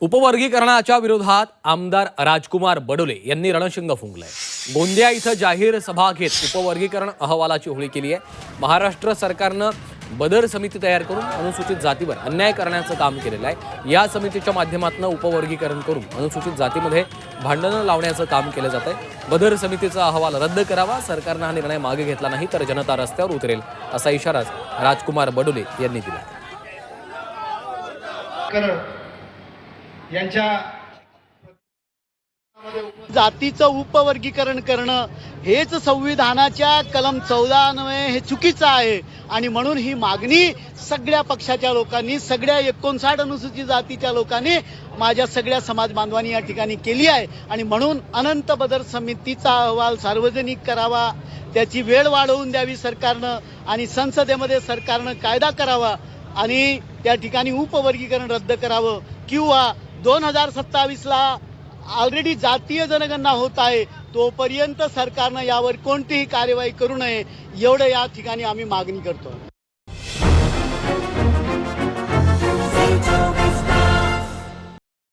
उपवर्गीकरणाच्या विरोधात आमदार राजकुमार बडोले यांनी रणशिंग फुंकलंय। गोंदिया इथं जाहीर सभा घेत उपवर्गीकरण अहवालाची होळी केली आहे। महाराष्ट्र सरकारनं बदर समिती तयार करून अनुसूचित जातीवर अन्याय करण्याचं काम केलेलं आहे। या समितीच्या माध्यमातून उपवर्गीकरण करून अनुसूचित जातीमध्ये भांडणं लावण्याचं काम केलं जातंय। बदर समितीचा अहवाल रद्द करावा, सरकारनं हा निर्णय मागे घेतला नाही तर जनता रस्त्यावर उतरेल असा इशारा राजकुमार बडोले यांनी दिला। यांच्या जातीचं उपवर्गीकरण करणं हेच संविधानाच्या कलम 14 अन्वये हे चुकीचं आहे आणि म्हणून ही मागणी सगळ्या पक्षाच्या लोकांनी, सगळ्या 59 अनुसूचित जातीच्या लोकांनी, माझ्या सगळ्या समाज बांधवांनी या ठिकाणी केली आहे आणि म्हणून अनंत बदर समितीचा अहवाल सार्वजनिक करावा, त्याची वेळ वाढवून द्यावी सरकारनं आणि संसदेमध्ये सरकारनं कायदा करावा आणि त्या ठिकाणी उपवर्गीकरण रद्द करावं किंवा 2027ला ऑलरेडी जातीय जनगणना होत आहे तोपर्यंत सरकारनं यावर कोणतीही कार्यवाही करू नये एवढं या ठिकाणी आम्ही मागणी करतो।